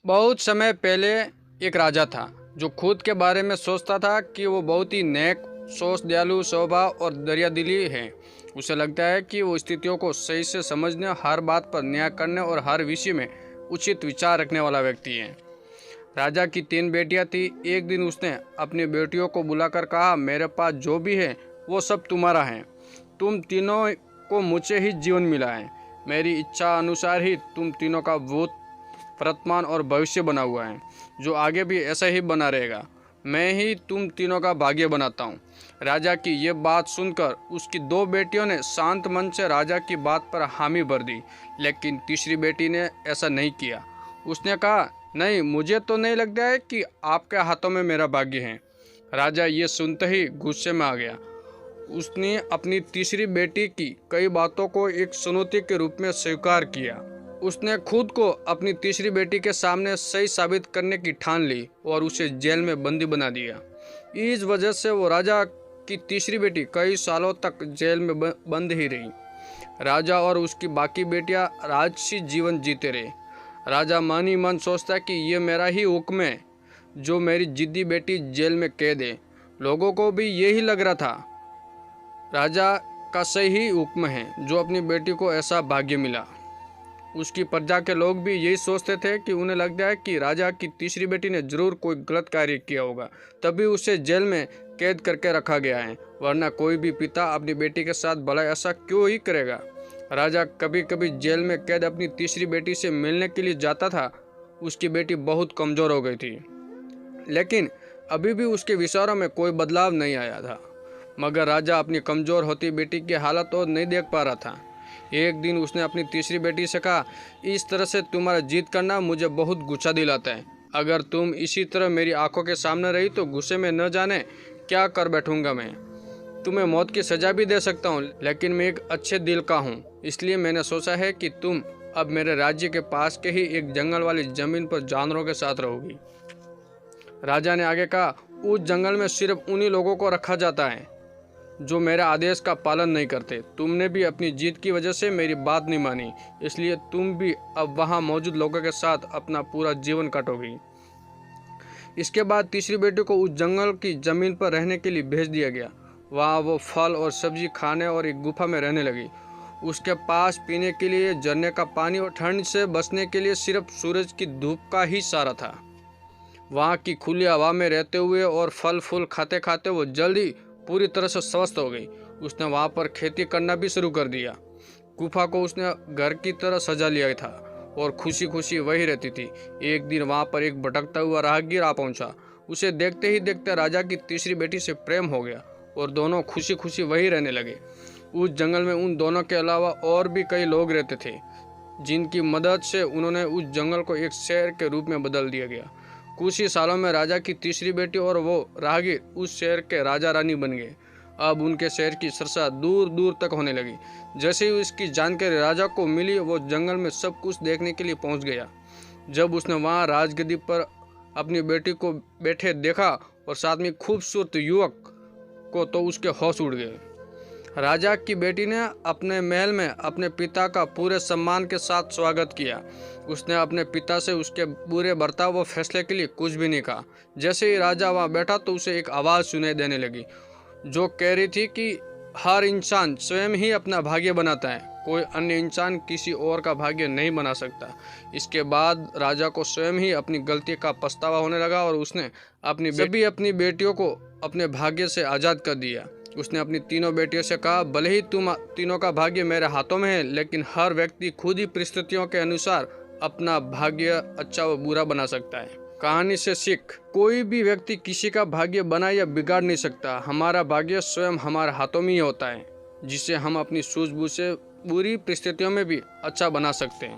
बहुत समय पहले एक राजा था जो खुद के बारे में सोचता था कि वो बहुत ही नेक, सोच, दयालु स्वभाव और दरियादिली है। उसे लगता है कि वो स्थितियों को सही से समझने, हर बात पर न्याय करने और हर विषय में उचित विचार रखने वाला व्यक्ति है। राजा की 3 बेटियां थी। एक दिन उसने अपनी बेटियों को बुलाकर कहा, मेरे पास जो भी है वो सब तुम्हारा है। तुम तीनों को मुझसे ही जीवन मिला है। मेरी इच्छा अनुसार ही तुम तीनों का भूत, वर्तमान और भविष्य बना हुआ है, जो आगे भी ऐसा ही बना रहेगा। मैं ही तुम तीनों का भाग्य बनाता हूँ। राजा की ये बात सुनकर उसकी 2 बेटियों ने शांत मन से राजा की बात पर हामी भर दी, लेकिन तीसरी बेटी ने ऐसा नहीं किया। उसने कहा, नहीं, मुझे तो नहीं लगता है कि आपके हाथों में मेरा भाग्य है। राजा ये सुनते ही गुस्से में आ गया। उसने अपनी तीसरी बेटी की कई बातों को एक चुनौती के रूप में स्वीकार किया। उसने खुद को अपनी तीसरी बेटी के सामने सही साबित करने की ठान ली और उसे जेल में बंदी बना दिया। इस वजह से वो राजा की तीसरी बेटी कई सालों तक जेल में बंद ही रही। राजा और उसकी बाकी बेटियां राजसी जीवन जीते रहे। राजा मन ही मन सोचता कि ये मेरा ही हुक्म है जो मेरी जिद्दी बेटी जेल में कैद है। लोगों को भी यही लग रहा था, राजा का सही ही हुक्म है जो अपनी बेटी को ऐसा भाग्य मिला। उसकी प्रजा के लोग भी यही सोचते थे कि उन्हें लगता है कि राजा की तीसरी बेटी ने जरूर कोई गलत कार्य किया होगा, तभी उसे जेल में कैद करके रखा गया है, वरना कोई भी पिता अपनी बेटी के साथ भला ऐसा क्यों ही करेगा। राजा कभी कभी जेल में कैद अपनी तीसरी बेटी से मिलने के लिए जाता था। उसकी बेटी बहुत कमज़ोर हो गई थी, लेकिन अभी भी उसके विचारों में कोई बदलाव नहीं आया था। मगर राजा अपनी कमज़ोर होती बेटी की हालत और नहीं देख पा रहा था। एक दिन उसने अपनी तीसरी बेटी से कहा, इस तरह से तुम्हारा जीत करना मुझे बहुत गुस्सा दिलाता है। अगर तुम इसी तरह मेरी आंखों के सामने रही तो गुस्से में न जाने क्या कर बैठूंगा मैं। तुम्हें मौत की सज़ा भी दे सकता हूँ, लेकिन मैं एक अच्छे दिल का हूँ, इसलिए मैंने सोचा है कि तुम अब मेरे राज्य के पास के ही एक जंगल वाली ज़मीन पर जानवरों के साथ रहोगी। राजा ने आगे कहा, उस जंगल में सिर्फ उन्हीं लोगों को रखा जाता है जो मेरे आदेश का पालन नहीं करते। तुमने भी अपनी जीत की वजह से मेरी बात नहीं मानी, इसलिए तुम भी अब वहां मौजूद लोगों के साथ अपना पूरा जीवन काटोगी। इसके बाद तीसरी बेटी को उस जंगल की जमीन पर रहने के लिए भेज दिया गया। वहां वो फल और सब्जी खाने और एक गुफा में रहने लगी। उसके पास पीने के लिए झरने का पानी और ठंड से बचने के लिए सिर्फ सूरज की धूप का ही सहारा था। वहाँ की खुली हवा में रहते हुए और फल फूल खाते खाते वो जल्दी पूरी तरह से स्वस्थ हो गई। उसने वहाँ पर खेती करना भी शुरू कर दिया। गुफा को उसने घर की तरह सजा लिया था और खुशी खुशी वही रहती थी। एक दिन वहाँ पर एक भटकता हुआ राहगीर आ पहुँचा। उसे देखते ही देखते राजा की तीसरी बेटी से प्रेम हो गया और दोनों खुशी खुशी वही रहने लगे। उस जंगल में उन दोनों के अलावा और भी कई लोग रहते थे, जिनकी मदद से उन्होंने उस जंगल को एक शहर के रूप में बदल दिया गया। कुछ ही सालों में राजा की तीसरी बेटी और वो राहगीर उस शहर के राजा रानी बन गए। अब उनके शहर की चर्चा दूर दूर तक होने लगी। जैसे ही उसकी जानकारी राजा को मिली, वो जंगल में सब कुछ देखने के लिए पहुंच गया। जब उसने वहां राजगद्दी पर अपनी बेटी को बैठे देखा और साथ में खूबसूरत युवक को, तो उसके होश उड़ गए। राजा की बेटी ने अपने महल में अपने पिता का पूरे सम्मान के साथ स्वागत किया। उसने अपने पिता से उसके बुरे बर्ताव व फैसले के लिए कुछ भी नहीं कहा। जैसे ही राजा वहाँ बैठा तो उसे एक आवाज़ सुनाई देने लगी जो कह रही थी कि हर इंसान स्वयं ही अपना भाग्य बनाता है, कोई अन्य इंसान किसी और का भाग्य नहीं बना सकता। इसके बाद राजा को स्वयं ही अपनी गलती का पछतावा होने लगा और उसने अपनी बेटियों को अपने भाग्य से आज़ाद कर दिया। उसने अपनी तीनों बेटियों से कहा, भले ही तुम तीनों का भाग्य मेरे हाथों में है, लेकिन हर व्यक्ति खुद ही परिस्थितियों के अनुसार अपना भाग्य अच्छा व बुरा बना सकता है। कहानी से सीख, कोई भी व्यक्ति किसी का भाग्य बना या बिगाड़ नहीं सकता। हमारा भाग्य स्वयं हमारे हाथों में ही होता है, जिसे हम अपनी सूझबूझ से बुरी परिस्थितियों में भी अच्छा बना सकते हैं।